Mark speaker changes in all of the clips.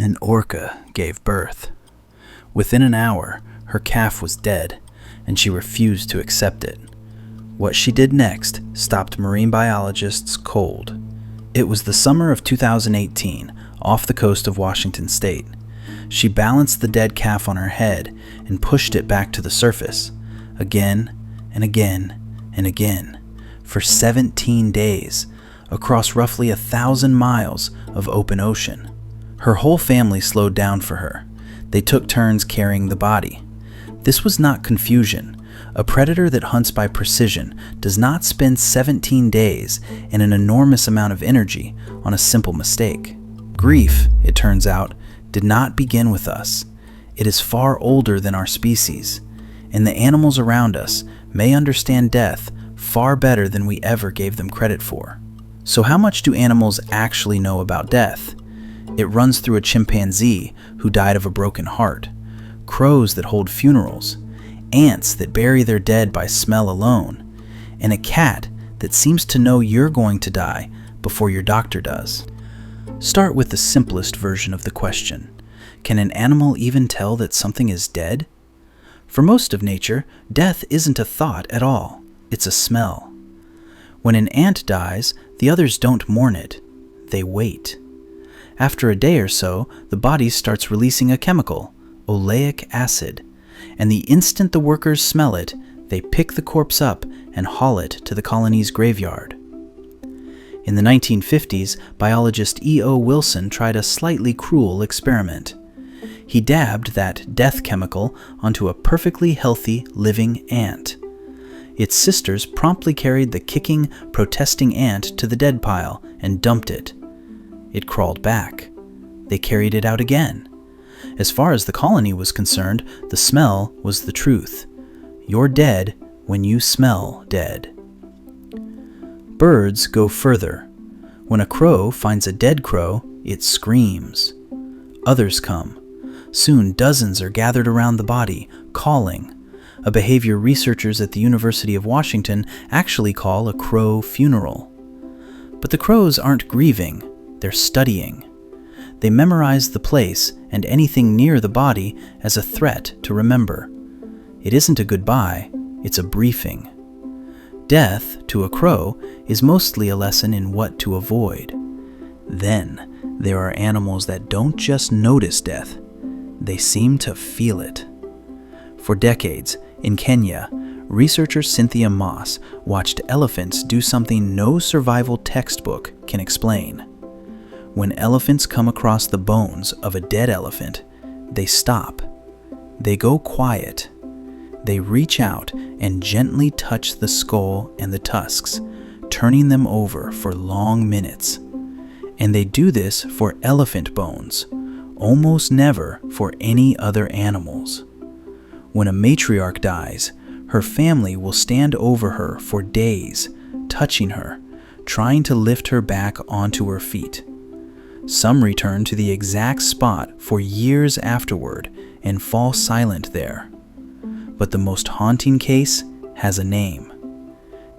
Speaker 1: An orca gave birth. Within an hour, her calf was dead, and she refused to accept it. What she did next stopped marine biologists cold. It was the summer of 2018, off the coast of Washington State. She balanced the dead calf on her head and pushed it back to the surface, again and again and again, for 17 days, across roughly 1,000 miles of open ocean. Her whole family slowed down for her. They took turns carrying the body. This was not confusion. A predator that hunts by precision does not spend 17 days and an enormous amount of energy on a simple mistake. Grief, it turns out, did not begin with us. It is far older than our species, and the animals around us may understand death far better than we ever gave them credit for. So how much do animals actually know about death? It runs through a chimpanzee who died of a broken heart, crows that hold funerals, ants that bury their dead by smell alone, and a cat that seems to know you're going to die before your doctor does. Start with the simplest version of the question. Can an animal even tell that something is dead? For most of nature, death isn't a thought at all. It's a smell. When an ant dies, the others don't mourn it. They wait. After a day or so, the body starts releasing a chemical, oleic acid, and the instant the workers smell it, they pick the corpse up and haul it to the colony's graveyard. In the 1950s, biologist E.O. Wilson tried a slightly cruel experiment. He dabbed that death chemical onto a perfectly healthy, living ant. Its sisters promptly carried the kicking, protesting ant to the dead pile and dumped it. It crawled back. They carried it out again. As far as the colony was concerned, the smell was the truth. You're dead when you smell dead. Birds go further. When a crow finds a dead crow, it screams. Others come. Soon dozens are gathered around the body, calling. A behavior researchers at the University of Washington actually call a crow funeral. But the crows aren't grieving. They're studying. They memorize the place and anything near the body as a threat to remember. It isn't a goodbye, it's a briefing. Death, to a crow, is mostly a lesson in what to avoid. Then, there are animals that don't just notice death, they seem to feel it. For decades, in Kenya, researcher Cynthia Moss watched elephants do something no survival textbook can explain. When elephants come across the bones of a dead elephant, they stop. They go quiet. They reach out and gently touch the skull and the tusks, turning them over for long minutes. And they do this for elephant bones, almost never for any other animals. When a matriarch dies, her family will stand over her for days, touching her, trying to lift her back onto her feet. Some return to the exact spot for years afterward and fall silent there. But the most haunting case has a name.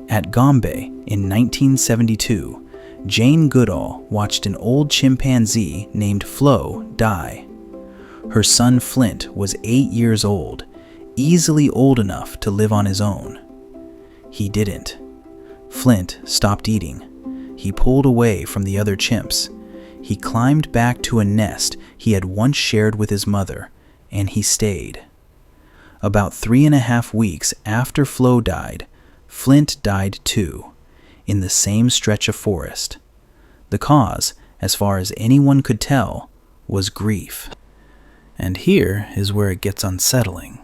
Speaker 1: At Gombe in 1972, Jane Goodall watched an old chimpanzee named Flo die. Her son Flint was 8 years old, easily old enough to live on his own. He didn't. Flint stopped eating. He pulled away from the other chimps. He climbed back to a nest he had once shared with his mother, and he stayed. About 3.5 weeks after Flo died, Flint died too, in the same stretch of forest. The cause, as far as anyone could tell, was grief. And here is where it gets unsettling.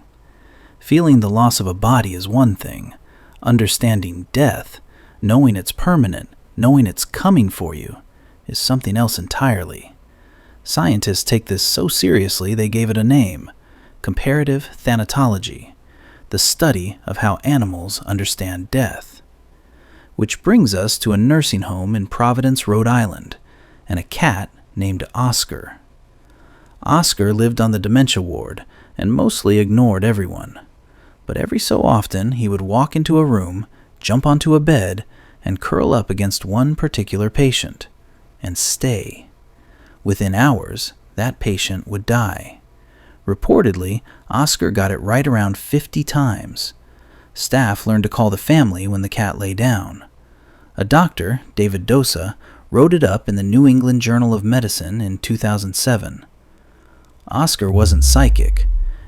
Speaker 1: Feeling the loss of a body is one thing. Understanding death, knowing it's permanent, knowing it's coming for you, is something else entirely. Scientists take this so seriously they gave it a name: comparative thanatology, the study of how animals understand death. Which brings us to a nursing home in Providence, Rhode Island, and a cat named Oscar. Oscar lived on the dementia ward and mostly ignored everyone. But every so often he would walk into a room, jump onto a bed, and curl up against one particular patient, and stay. Within hours, that patient would die. Reportedly, Oscar got it right around 50 times. Staff learned to call the family when the cat lay down. A doctor, David Dosa, wrote it up in the New England Journal of Medicine in 2007. Oscar wasn't psychic.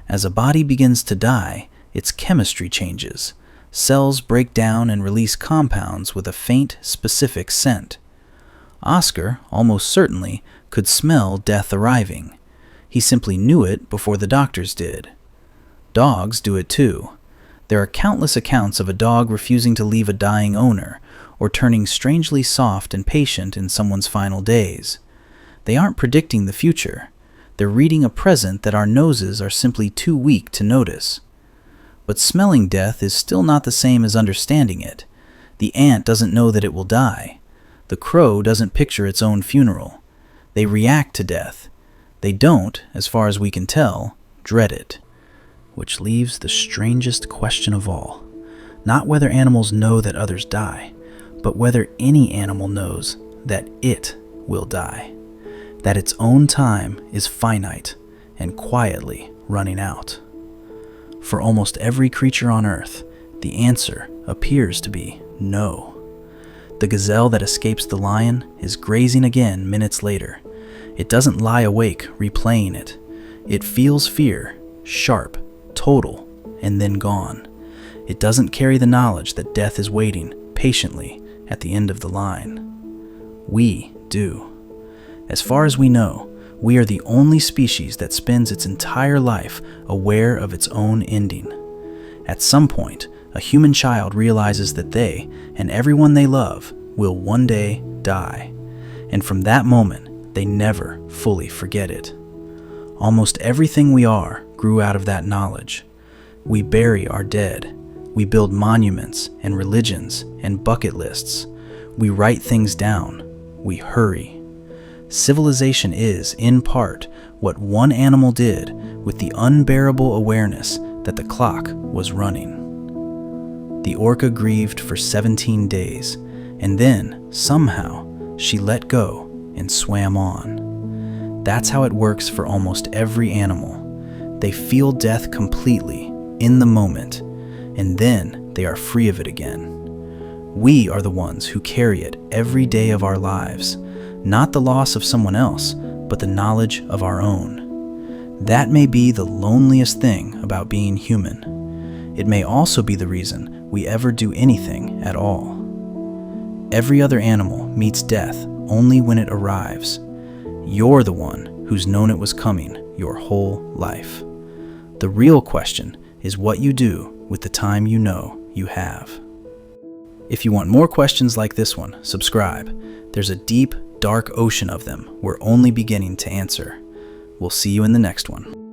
Speaker 1: As a body begins to die, its chemistry changes. Cells break down and release compounds with a faint, specific scent. Oscar, almost certainly, could smell death arriving. He simply knew it before the doctors did. Dogs do it too. There are countless accounts of a dog refusing to leave a dying owner, or turning strangely soft and patient in someone's final days. They aren't predicting the future. They're reading a present that our noses are simply too weak to notice. But smelling death is still not the same as understanding it. The ant doesn't know that it will die. The crow doesn't picture its own funeral. They react to death. They don't, as far as we can tell, dread it. Which leaves the strangest question of all. Not whether animals know that others die, but whether any animal knows that it will die. That its own time is finite and quietly running out. For almost every creature on Earth, the answer appears to be no. The gazelle that escapes the lion is grazing again minutes later. It doesn't lie awake replaying it. It feels fear, sharp, total, and then gone. It doesn't carry the knowledge that death is waiting patiently at the end of the line. We do. As far as we know, we are the only species that spends its entire life aware of its own ending. At some point, a human child realizes that they, and everyone they love, will one day die. And from that moment, they never fully forget it. Almost everything we are grew out of that knowledge. We bury our dead. We build monuments and religions and bucket lists. We write things down. We hurry. Civilization is, in part, what one animal did with the unbearable awareness that the clock was running. The orca grieved for 17 days, and then, somehow, she let go and swam on. That's how it works for almost every animal. They feel death completely, in the moment, and then they are free of it again. We are the ones who carry it every day of our lives. Not the loss of someone else, but the knowledge of our own. That may be the loneliest thing about being human. It may also be the reason we ever do anything at all. Every other animal meets death only when it arrives. You're the one who's known it was coming your whole life. The real question is what you do with the time you know you have. If you want more questions like this one, subscribe. There's a deep, dark ocean of them we're only beginning to answer. We'll see you in the next one.